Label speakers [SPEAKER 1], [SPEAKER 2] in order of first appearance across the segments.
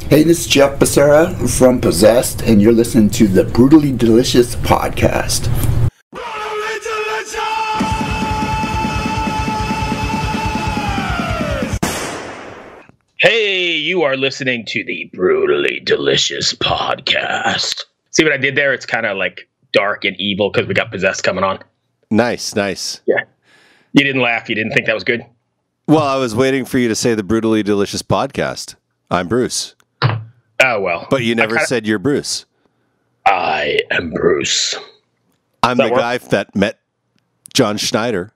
[SPEAKER 1] Hey, this is Jeff Becerra from Possessed, and you're listening to the Brutally Delicious podcast.
[SPEAKER 2] Brutally Delicious!
[SPEAKER 3] Hey, you are listening to the Brutally Delicious podcast. See what I did there? It's kind of like dark and evil because we got Possessed coming on.
[SPEAKER 4] Nice, nice.
[SPEAKER 3] Yeah. You didn't laugh. You didn't think that was good?
[SPEAKER 4] Well, I was waiting for you to say the Brutally Delicious podcast. I'm Bruce.
[SPEAKER 3] Oh, well.
[SPEAKER 4] But you never said you're Bruce.
[SPEAKER 3] I am Bruce.
[SPEAKER 4] I'm the guy that met John Schneider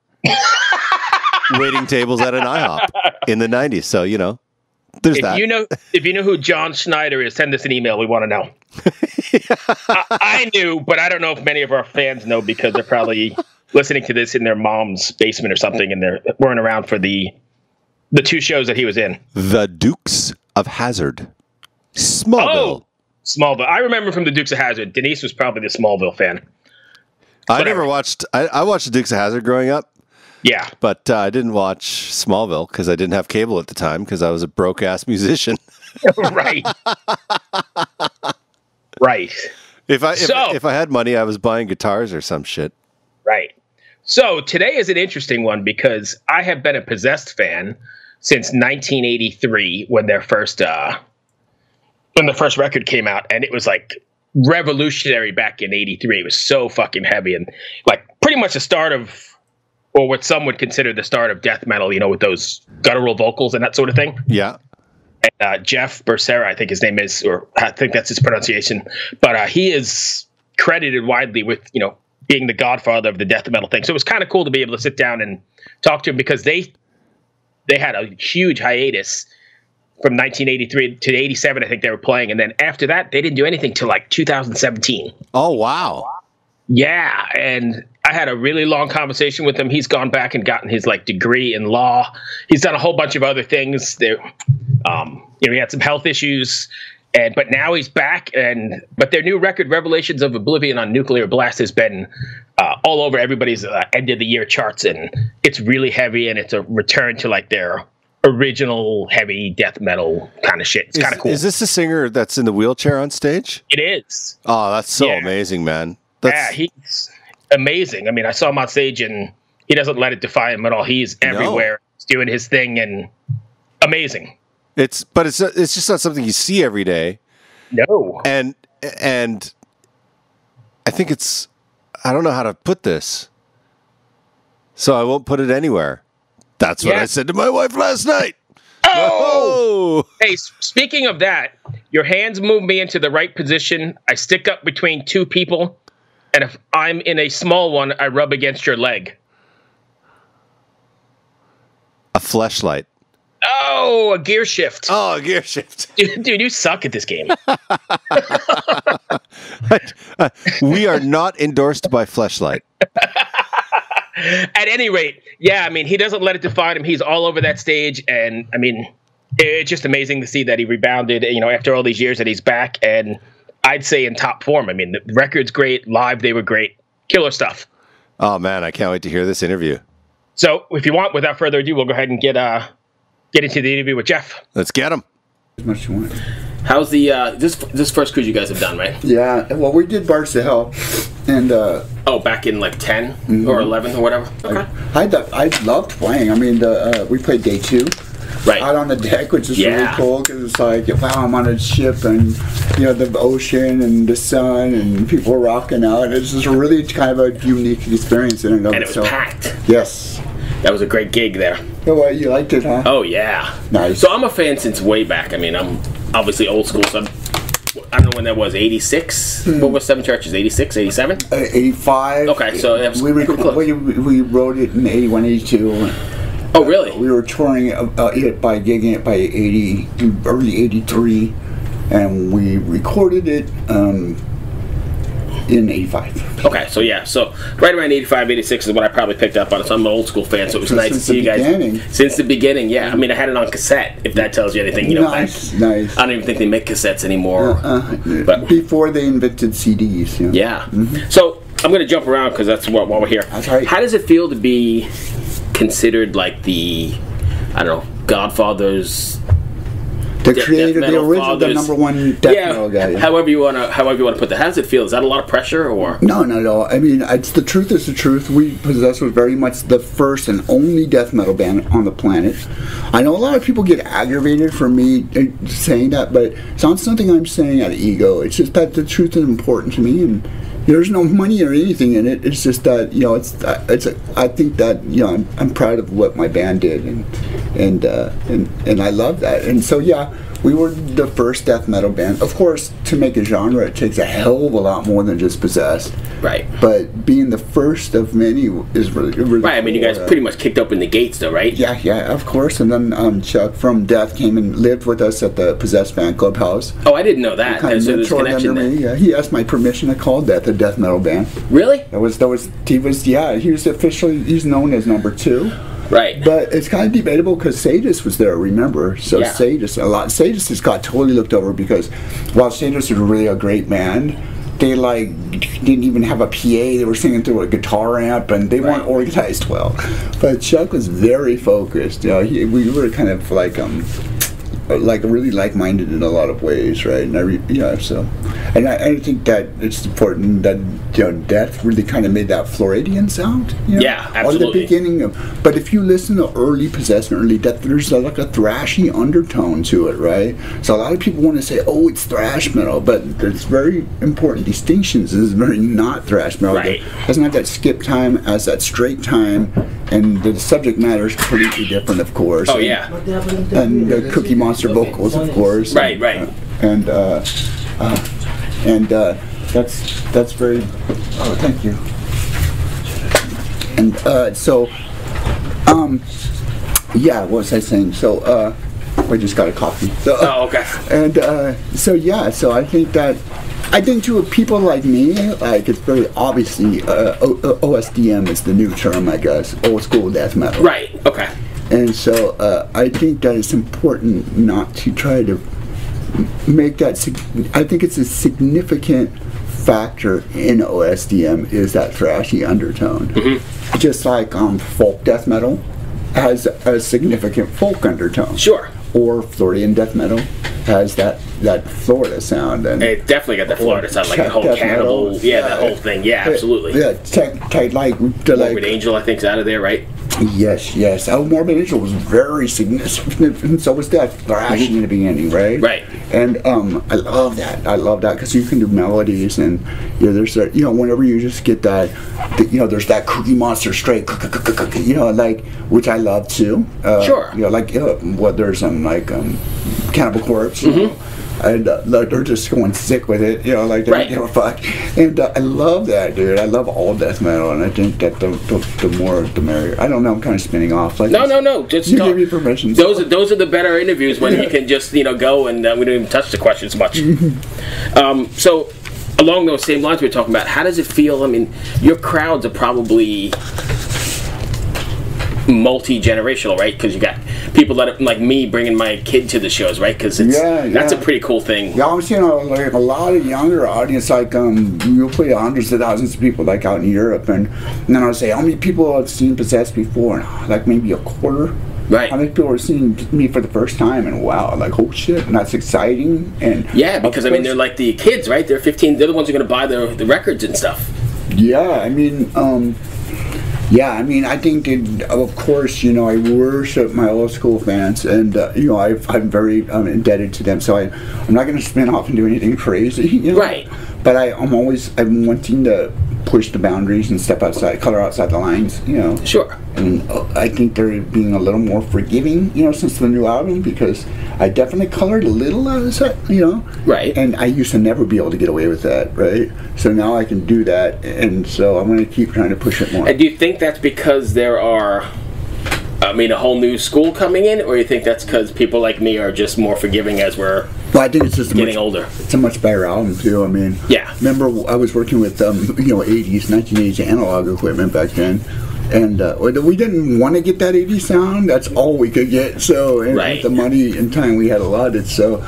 [SPEAKER 4] waiting tables at an IHOP in the 90s. So, you know, there's that.
[SPEAKER 3] If you know who John Schneider is, send us an email. We want to know. I knew, but I don't know if many of our fans know because they're probably listening to this in their mom's basement or something, and they weren't around for the two shows that he was in.
[SPEAKER 4] The Dukes of Hazzard. Smallville.
[SPEAKER 3] Oh, Smallville. I remember from the Dukes of Hazzard. Denise was probably the Smallville fan.
[SPEAKER 4] I watched the Dukes of Hazzard growing up.
[SPEAKER 3] Yeah.
[SPEAKER 4] But I didn't watch Smallville because I didn't have cable at the time because I was a broke-ass musician.
[SPEAKER 3] Right. Right.
[SPEAKER 4] If I had money, I was buying guitars or some shit.
[SPEAKER 3] Right. So today is an interesting one because I have been a Possessed fan since 1983 when the first record came out, and it was like revolutionary back in 83. It was so fucking heavy and like pretty much the start of, or what some would consider the start of death metal, you know, with those guttural vocals and that sort of thing.
[SPEAKER 4] Yeah.
[SPEAKER 3] And, Jeff Becerra, I think his name is, or I think that's his pronunciation, but he is credited widely with, you know, being the godfather of the death metal thing. So it was kind of cool to be able to sit down and talk to him because they had a huge hiatus from 1983 to 87, I think they were playing. And then after that, they didn't do anything till like 2017.
[SPEAKER 4] Oh, wow.
[SPEAKER 3] Yeah. And I had a really long conversation with him. He's gone back and gotten his like degree in law. He's done a whole bunch of other things there. He had some health issues, but now he's back. But their new record, Revelations of Oblivion on Nuclear Blast, has been all over everybody's end of the year charts. And it's really heavy, and it's a return to like their original heavy death metal kind of shit. It's kind of cool.
[SPEAKER 4] Is this the singer that's in the wheelchair on stage?
[SPEAKER 3] It is.
[SPEAKER 4] Oh, that's so amazing, man.
[SPEAKER 3] Yeah, he's amazing. I mean, I saw him on stage, and he doesn't let it define him at all. He's everywhere. He's doing his thing, and amazing.
[SPEAKER 4] It's just not something you see every day.
[SPEAKER 3] No.
[SPEAKER 4] And I think I don't know how to put this, so I won't put it anywhere. That's what I said to my wife last night.
[SPEAKER 3] Oh! Hey, speaking of that, your hands move me into the right position. I stick up between two people, and if I'm in a small one, I rub against your leg.
[SPEAKER 4] A fleshlight.
[SPEAKER 3] Oh, a gear shift.
[SPEAKER 4] Oh, a gear shift.
[SPEAKER 3] Dude, you suck at this game.
[SPEAKER 4] We are not endorsed by Fleshlight.
[SPEAKER 3] At any rate, yeah, I mean, he doesn't let it define him. He's all over that stage, and I mean, it's just amazing to see that he rebounded, you know, after all these years that he's back, and I'd say in top form. I mean, the record's great. Live, they were great. Killer stuff.
[SPEAKER 4] Oh, man, I can't wait to hear this interview.
[SPEAKER 3] So, if you want, without further ado, we'll go ahead and get into the interview with Jeff.
[SPEAKER 4] Let's get him.
[SPEAKER 1] As much as you want.
[SPEAKER 3] How's the this first cruise you guys have done, right?
[SPEAKER 1] Yeah, well, we did Bars to Hell, and
[SPEAKER 3] back in like 10 or 11 or whatever. Okay.
[SPEAKER 1] I loved playing. I mean, we played day 2,
[SPEAKER 3] right,
[SPEAKER 1] out on the deck, which is really cool because it's like, wow, I'm on a ship, and you know, the ocean and the sun, and people rocking out. It's just really kind of a unique experience in and of itself.
[SPEAKER 3] And it was packed.
[SPEAKER 1] Yes.
[SPEAKER 3] That was a great gig there.
[SPEAKER 1] Oh, well, you liked it, huh?
[SPEAKER 3] Oh, yeah.
[SPEAKER 1] Nice.
[SPEAKER 3] So I'm a fan since way back. I mean, I'm obviously old school, so I don't know when that was, 86? What was Seven Churches, 86, 87?
[SPEAKER 1] 85.
[SPEAKER 3] Okay, so that was
[SPEAKER 1] we wrote it in 81, 82.
[SPEAKER 3] Oh, really?
[SPEAKER 1] We were touring gigging it by early 83, and we recorded it in 85.
[SPEAKER 3] Okay, so yeah, so right around 85, 86 is what I probably picked up on. So I'm an old school fan, so it was nice to see you guys. Since the beginning, yeah. I mean, I had it on cassette, if that tells you anything. You know,
[SPEAKER 1] nice.
[SPEAKER 3] I don't even think they make cassettes anymore.
[SPEAKER 1] But before they invented CDs. You know?
[SPEAKER 3] Yeah. So I'm going to jump around because that's while we're here.
[SPEAKER 1] That's right.
[SPEAKER 3] How does it feel to be considered like the, I don't know, Godfather's
[SPEAKER 1] The creator, the original, the number one death metal guy.
[SPEAKER 3] Yeah. However you want to put that. How does it feel? Is that a lot of pressure or?
[SPEAKER 1] No, not at all. I mean, the truth is the truth. We Possessed was very much the first and only death metal band on the planet. I know a lot of people get aggravated for me saying that, but it's not something I'm saying out of ego. It's just that the truth is important to me, and there's no money or anything in it. It's just that I think that I'm proud of what my band did, and I love that. And so yeah, we were the first death metal band. Of course, to make a genre, it takes a hell of a lot more than just Possessed.
[SPEAKER 3] Right.
[SPEAKER 1] But being the first of many is really
[SPEAKER 3] right. I mean, you guys pretty much kicked open the gates, though, right?
[SPEAKER 1] Yeah, of course. And then Chuck from Death came and lived with us at the Possessed fan club house.
[SPEAKER 3] Oh, I didn't know that.
[SPEAKER 1] Kind of mentored under me. Yeah, he asked my permission to call Death a death metal band.
[SPEAKER 3] Really?
[SPEAKER 1] He's known as number 2.
[SPEAKER 3] Right.
[SPEAKER 1] But it's kind of debatable because Sadist was there, remember? So yeah. Sadist has got totally looked over because while Sadist was really a great band, they didn't even have a PA. They were singing through a guitar amp, and they weren't organized well. But Chuck was very focused. We were kind of really like-minded in a lot of ways, right? And I think that it's important that Death really kind of made that Floridian sound.
[SPEAKER 3] Yeah, absolutely.
[SPEAKER 1] Or the beginning but if you listen to early Possessed and early Death, there's like a thrashy undertone to it, right? So a lot of people want to say, oh, it's thrash metal, but there's very important distinctions. It's very not thrash metal.
[SPEAKER 3] Right.
[SPEAKER 1] It doesn't have that skip time, has that straight time, and the subject matter is completely different, of course.
[SPEAKER 3] Oh, yeah.
[SPEAKER 1] And the Cookie Monster vocals, of course.
[SPEAKER 3] Right.
[SPEAKER 1] That's very. Oh, thank you. And yeah, what was I saying? So I just got a coffee. So,
[SPEAKER 3] oh, okay.
[SPEAKER 1] And so I think to people like me, it's very obviously OSDM is the new term, I guess, old school death metal.
[SPEAKER 3] Right. Okay.
[SPEAKER 1] And so I think that it's important not to try to make that. I think it's a significant factor in OSDM is that thrashy undertone. Mm-hmm. Just like folk death metal has a significant folk undertone.
[SPEAKER 3] Sure.
[SPEAKER 1] Or Floridian death metal has that Florida sound. And
[SPEAKER 3] it definitely got the Florida sound, like the whole cannibal, that whole thing. Yeah, absolutely.
[SPEAKER 1] Morbid
[SPEAKER 3] Angel, I think, is out of there, right?
[SPEAKER 1] Yes. Oh, Morbid Angel was very significant, and so was that thrashing in the beginning, right?
[SPEAKER 3] Right.
[SPEAKER 1] And I love that because you can do melodies, and there's that, whenever you just get that, there's that Cookie Monster straight, which I love too.
[SPEAKER 3] Sure.
[SPEAKER 1] There's Cannibal Corpse. And they're just going sick with it, they don't give a fuck. And I love that, dude. I love all death metal, and I think that the more the merrier. I don't know. I'm kind of spinning off.
[SPEAKER 3] No. Just
[SPEAKER 1] you give me permission.
[SPEAKER 3] Those are the better interviews when you can just go and we don't even touch the questions much. So along those same lines we were talking about, how does it feel? I mean, your crowds are probably multi-generational, right? Because you got people that are, like me, bringing my kid to the shows, right? Because that's a pretty cool thing.
[SPEAKER 1] Yeah, I'm seeing a lot of younger audience, you'll play hundreds of thousands of people out in Europe, and then I'll say, how many people have seen Possessed before? And maybe a quarter.
[SPEAKER 3] Right.
[SPEAKER 1] How many people are seeing me for the first time, and wow, oh shit, and that's exciting. And
[SPEAKER 3] yeah, because they're like the kids, right? They're 15. They're the ones who are going to buy the records and stuff.
[SPEAKER 1] Yeah, I think that, of course, I worship my old school fans, and I'm very indebted to them. So I'm not going to spin off and do anything crazy,
[SPEAKER 3] Right.
[SPEAKER 1] But I'm wanting to push the boundaries and step outside, color outside the lines,
[SPEAKER 3] Sure.
[SPEAKER 1] And I think they're being a little more forgiving, since the new album, because I definitely colored a little out of that,
[SPEAKER 3] Right.
[SPEAKER 1] And I used to never be able to get away with that, right? So now I can do that, and so I'm going to keep trying to push it more.
[SPEAKER 3] And do you think that's because there are, a whole new school coming in, or you think that's because people like me are just more forgiving as we're
[SPEAKER 1] I think it's just
[SPEAKER 3] getting older?
[SPEAKER 1] It's a much better album, too.
[SPEAKER 3] Yeah.
[SPEAKER 1] Remember, I was working with, 1980s analog equipment back then. And we didn't want to get that 80s sound. That's all we could get. So,
[SPEAKER 3] right.
[SPEAKER 1] The money and time we had allotted. So,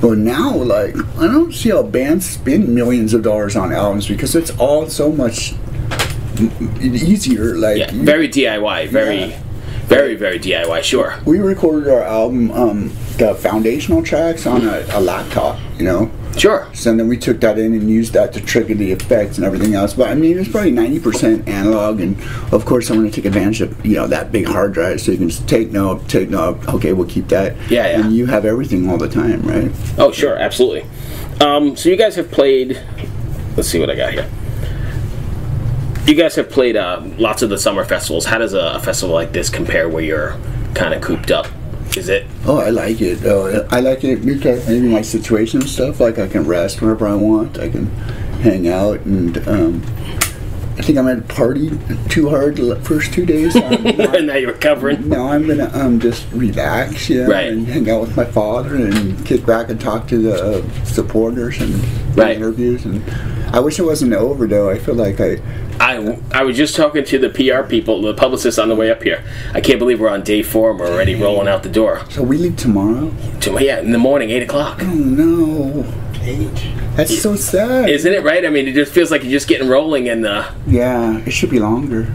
[SPEAKER 1] but now, I don't see how bands spend millions of dollars on albums because it's all so much easier.
[SPEAKER 3] Very DIY. Very DIY, sure.
[SPEAKER 1] We recorded our album the foundational tracks on a laptop, you know.
[SPEAKER 5] Sure.
[SPEAKER 1] So then we took that in and used that to trigger the effects and everything else. But I mean, it's probably 90% analog, and of course, I want to take advantage of that big hard drive, so you can just take note. Okay, we'll keep that.
[SPEAKER 5] Yeah.
[SPEAKER 1] And you have everything all the time, right?
[SPEAKER 5] Oh, sure, absolutely. So you guys have played. Let's see what I got here. You guys have played lots of the summer festivals. How does a festival like this compare where you're kind of cooped up? Is it?
[SPEAKER 1] Oh, I like it. I like it because maybe my situation and stuff, like I can rest whenever I want. I can hang out, and I think I might have partied too hard the first 2 days.
[SPEAKER 5] And now you're recovering?
[SPEAKER 1] No, I'm going to just relax,
[SPEAKER 5] right.
[SPEAKER 1] and hang out with my father and kick back and talk to the supporters and
[SPEAKER 5] right.
[SPEAKER 1] interviews. And I wish it wasn't over, though. I feel like
[SPEAKER 5] I was just talking to the PR people, the publicists on the way up here. I can't believe we're on day 4 and we're already rolling out the door.
[SPEAKER 1] So we leave tomorrow?
[SPEAKER 5] Yeah, in the morning, 8 o'clock.
[SPEAKER 1] Oh, no. 8? That's so sad.
[SPEAKER 5] Isn't it, right? I mean, it just feels like you're just getting rolling. And
[SPEAKER 1] yeah, it should be longer.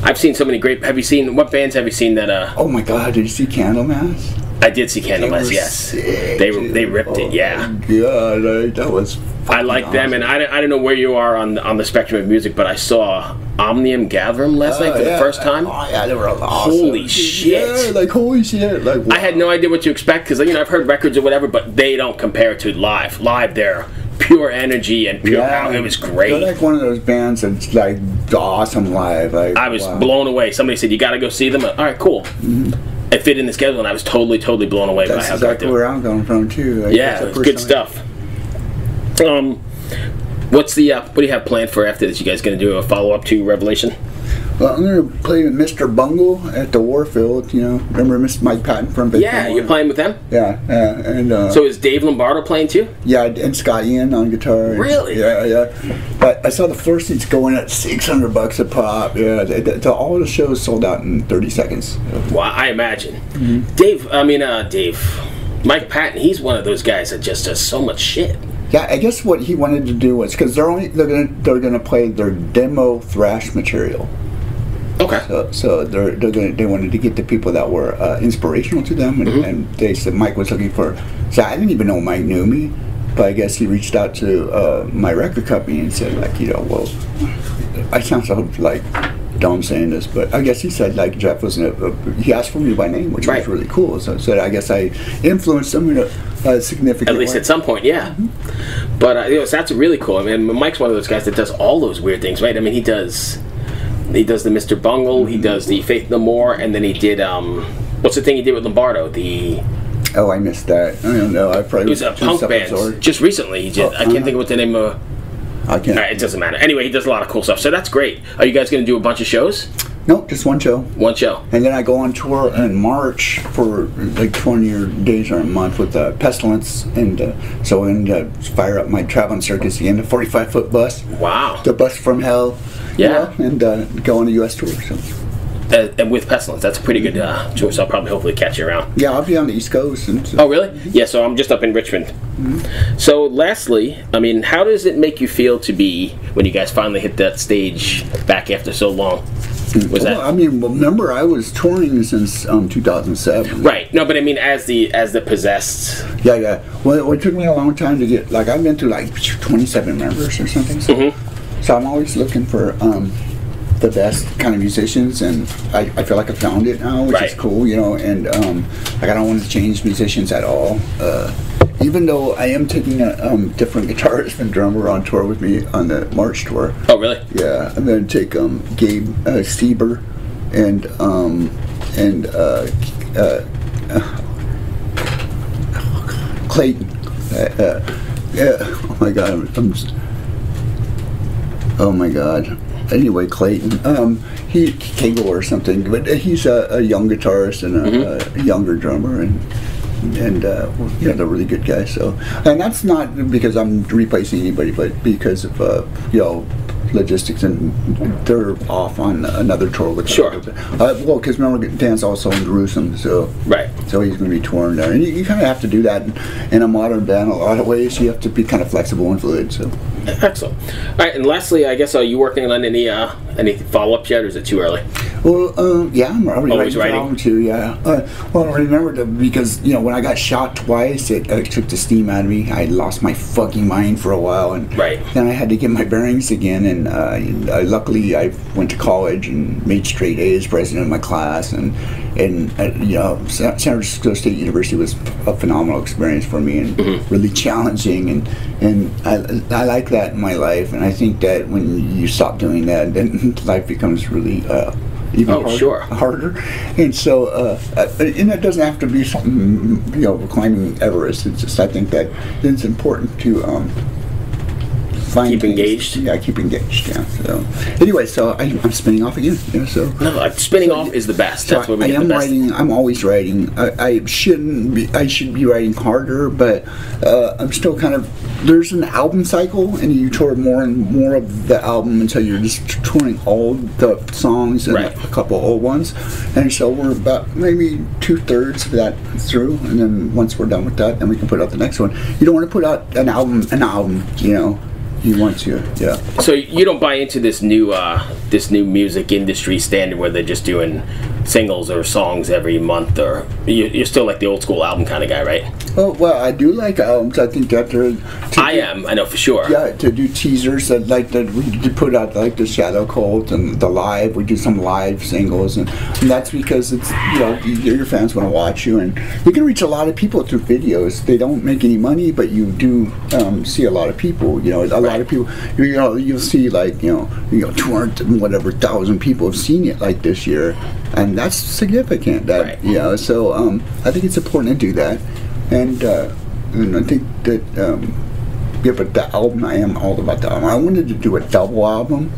[SPEAKER 5] I've seen so many great... What bands have you seen that...
[SPEAKER 1] Oh, my God, did you see Candlemass?
[SPEAKER 5] I did see Candlemass, yes.
[SPEAKER 1] Sick,
[SPEAKER 5] they ripped it, yeah.
[SPEAKER 1] Yeah, that was...
[SPEAKER 5] I like them, and I don't know where you are on the spectrum of music, but I saw Omnium Gatherum last night for the first time.
[SPEAKER 1] Oh, yeah, they were awesome.
[SPEAKER 5] Holy shit.
[SPEAKER 1] Yeah, like, holy shit. Like, wow.
[SPEAKER 5] I had no idea what to expect, because I've heard records or whatever, but they don't compare to live. Live, they're pure energy and pure power. It was great.
[SPEAKER 1] They're like one of those bands that's like awesome live. Like,
[SPEAKER 5] I was blown away. Somebody said, you got to go see them. All right, cool. Mm-hmm. It fit in the schedule, and I was totally blown away by how
[SPEAKER 1] exactly
[SPEAKER 5] good they were.
[SPEAKER 1] Where I'm going from, too. Like,
[SPEAKER 5] yeah, it's good stuff. What do you have planned for after this? You guys going to do a follow-up to Revelation?
[SPEAKER 1] Well, I'm going to play with Mr. Bungle at the Warfield, Remember Mr. Mike Patton from Big
[SPEAKER 5] Yeah, you're playing with them?
[SPEAKER 1] Yeah, and...
[SPEAKER 5] so is Dave Lombardo playing too?
[SPEAKER 1] Yeah, and Scott Ian on guitar.
[SPEAKER 5] Really?
[SPEAKER 1] Yeah. But I saw the floor seats going at $600 a pop. Yeah, all the shows sold out in 30 seconds.
[SPEAKER 5] Wow, I imagine.
[SPEAKER 1] Mm-hmm.
[SPEAKER 5] Dave, Mike Patton, he's one of those guys that just does so much shit.
[SPEAKER 1] Yeah, I guess what he wanted to do was, because they're gonna play their demo thrash material.
[SPEAKER 5] Okay.
[SPEAKER 1] So they wanted to get the people that were inspirational to them, and they said Mike was looking for. So I didn't even know Mike knew me, but I guess he reached out to my record company and said, like, well, I sound so like dumb saying this, but I guess he said, like, Jeff was he asked for me by name, which was really cool. So I said, I guess I influenced him in a significant
[SPEAKER 5] at least
[SPEAKER 1] way.
[SPEAKER 5] at some point, yeah. Mm-hmm. But so that's really cool. I mean, Mike's one of those guys that does all those weird things, right? I mean, he does the Mr. Bungle, he does the Faith No More, and then he did what's the thing he did with Lombardo?
[SPEAKER 1] Oh, I missed that. I don't know. I probably
[SPEAKER 5] it was a punk band. Just recently, he did. I can't think of what the name of.
[SPEAKER 1] I can't.
[SPEAKER 5] It doesn't matter. Anyway, he does a lot of cool stuff, so that's great. Are you guys going to do a bunch of shows?
[SPEAKER 1] No, just one show.
[SPEAKER 5] One show.
[SPEAKER 1] And then I go on tour in March for like 20 days or a month with Pestilence, and so I'm going to fire up my traveling circus again, the 45-foot bus.
[SPEAKER 5] Wow.
[SPEAKER 1] The bus from hell.
[SPEAKER 5] Yeah.
[SPEAKER 1] And go on a U.S. tour. So.
[SPEAKER 5] And with Pestilence, that's a pretty good tour, so I'll probably hopefully catch you around.
[SPEAKER 1] Yeah, I'll be on the East Coast. And so.
[SPEAKER 5] Oh, really? Yeah, so I'm just up in Richmond. Mm-hmm. So lastly, I mean, how does it make you feel to be, when you guys finally hit that stage back after so long?
[SPEAKER 1] I mean, remember, I was touring since 2007.
[SPEAKER 5] Right. No, but I mean, as the Possessed.
[SPEAKER 1] Yeah. Well, it took me a long time to get, like, I've been through like 27 members or something. So, so I'm always looking for the best kind of musicians, and I feel like I found it now, which is cool, and like, I don't want to change musicians at all. Even though I am taking a different guitarist and drummer on tour with me on the March tour.
[SPEAKER 5] Oh, really?
[SPEAKER 1] Yeah, I'm going to take Gabe Stieber and Clayton. Oh my God, oh my God. Anyway, Clayton. He Kegel or something, but he's a young guitarist and a younger drummer, and they're really good guys. So, and that's not because I'm replacing anybody, but because of logistics, and they're off on another tour with.
[SPEAKER 5] Sure.
[SPEAKER 1] Well, because remember, Dan's also in Jerusalem, so so he's going to be touring there, and you kind of have to do that in a modern band. A lot of ways, you have to be kind of flexible and fluid. So.
[SPEAKER 5] Excellent. All right, and lastly, I guess, are you working on any follow-ups yet, or is it too early?
[SPEAKER 1] Well, yeah, I'm already
[SPEAKER 5] Always
[SPEAKER 1] writing
[SPEAKER 5] writing?
[SPEAKER 1] album too. Yeah. Well, I remember because when I got shot twice, it took the steam out of me. I lost my fucking mind for a while, and
[SPEAKER 5] Right.
[SPEAKER 1] then I had to get my bearings again. And luckily, I went to college and made straight A's, president of my class, and San Francisco State University was a phenomenal experience for me and really challenging. And I like that in my life. And I think that when you stop doing that, then life becomes really even harder. And so, and it doesn't have to be something, climbing Everest. It's just, I think that it's important to
[SPEAKER 5] keep engaged.
[SPEAKER 1] Yeah, keep engaged. Yeah. So, anyway, so I'm spinning off again. So
[SPEAKER 5] no, spinning off is the best. That's what we get the best.
[SPEAKER 1] Writing. I'm always writing. I shouldn't be. I should be writing harder, but I'm still kind of. There's an album cycle, and you tour more and more of the album until you're just touring all the songs and a couple old ones. And so we're about maybe 2/3 of that through, and then once we're done with that, then we can put out the next one. You don't want to put out an album. You want to, yeah.
[SPEAKER 5] So you don't buy into this new music industry standard where they're just doing singles or songs every month, or you're still like the old school album kind of guy, right?
[SPEAKER 1] Oh, well, I do like albums. I think that
[SPEAKER 5] I know for sure.
[SPEAKER 1] Yeah, to do teasers, we put out like the Shadow Cult and the live. We do some live singles, and that's because it's your fans want to watch you, and you can reach a lot of people through videos. They don't make any money, but you do see a lot of people. A lot of people. You'll see 200 and whatever thousand people have seen it like this year, and that's significant. So I think it's important to do that. And I think that, but the album, I am all about the album. I wanted to do a double album,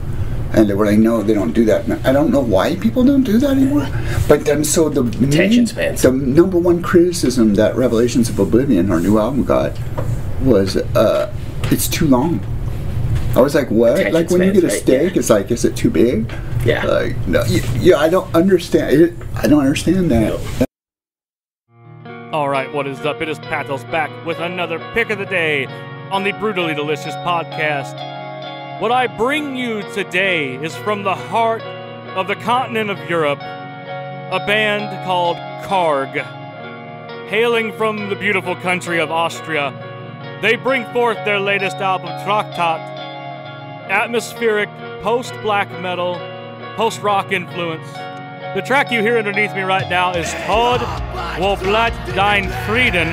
[SPEAKER 1] and they were like, no, they don't do that. And I don't know why people don't do that anymore. But then, so the
[SPEAKER 5] attention spans.
[SPEAKER 1] The number one criticism that Revelations of Oblivion, our new album, got was it's too long. I was like, what?
[SPEAKER 5] Attention
[SPEAKER 1] like when you
[SPEAKER 5] spans,
[SPEAKER 1] get a steak, it's like, is it too big?
[SPEAKER 5] Yeah.
[SPEAKER 1] Like, no, I don't understand it. I don't understand that.
[SPEAKER 5] No.
[SPEAKER 6] All right, what is up? It is Pathos back with another pick of the day on the Brutally Delicious podcast. What I bring you today is from the heart of the continent of Europe, a band called Karg. Hailing from the beautiful country of Austria, they bring forth their latest album, Traktat, atmospheric, post-black metal, post-rock influence. The track you hear underneath me right now is Tod wo Blatt dein Frieden.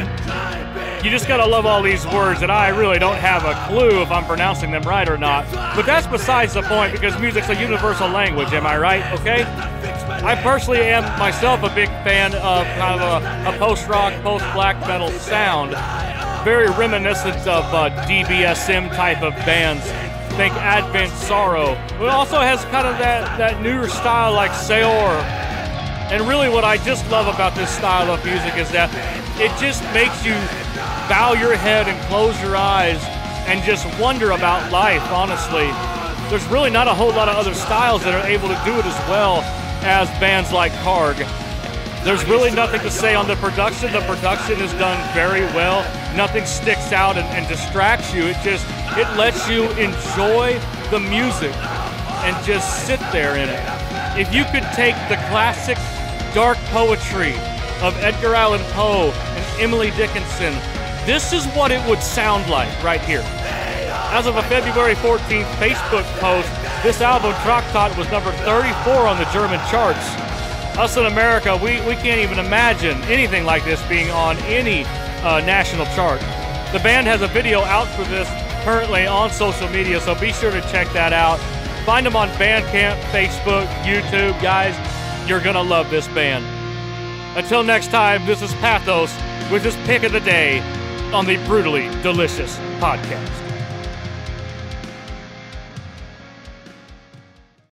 [SPEAKER 6] You just gotta love all these words, and I really don't have a clue if I'm pronouncing them right or not. But that's besides the point, because music's a universal language, am I right? Okay? I personally am myself a big fan of kind of a post-rock, post-black metal sound. Very reminiscent of DBSM type of bands. Think Advent Sorrow. But it also has kind of that newer style like Seor. And really what I just love about this style of music is that it just makes you bow your head and close your eyes and just wonder about life, honestly. There's really not a whole lot of other styles that are able to do it as well as bands like Karg. There's really nothing to say on the production. The production is done very well. Nothing sticks out and distracts you. It lets you enjoy the music and just sit there in it. If you could take the classic dark poetry of Edgar Allan Poe and Emily Dickinson, this is what it would sound like right here. As of a February 14th Facebook post, this album, Traktat, was number 34 on the German charts. Us in America, we can't even imagine anything like this being on any national chart. The band has a video out for this currently on social media, so be sure to check that out. Find them on Bandcamp, Facebook, YouTube. Guys, you're gonna love this band. Until next time, this is Pathos with his pick of the day on the Brutally Delicious podcast.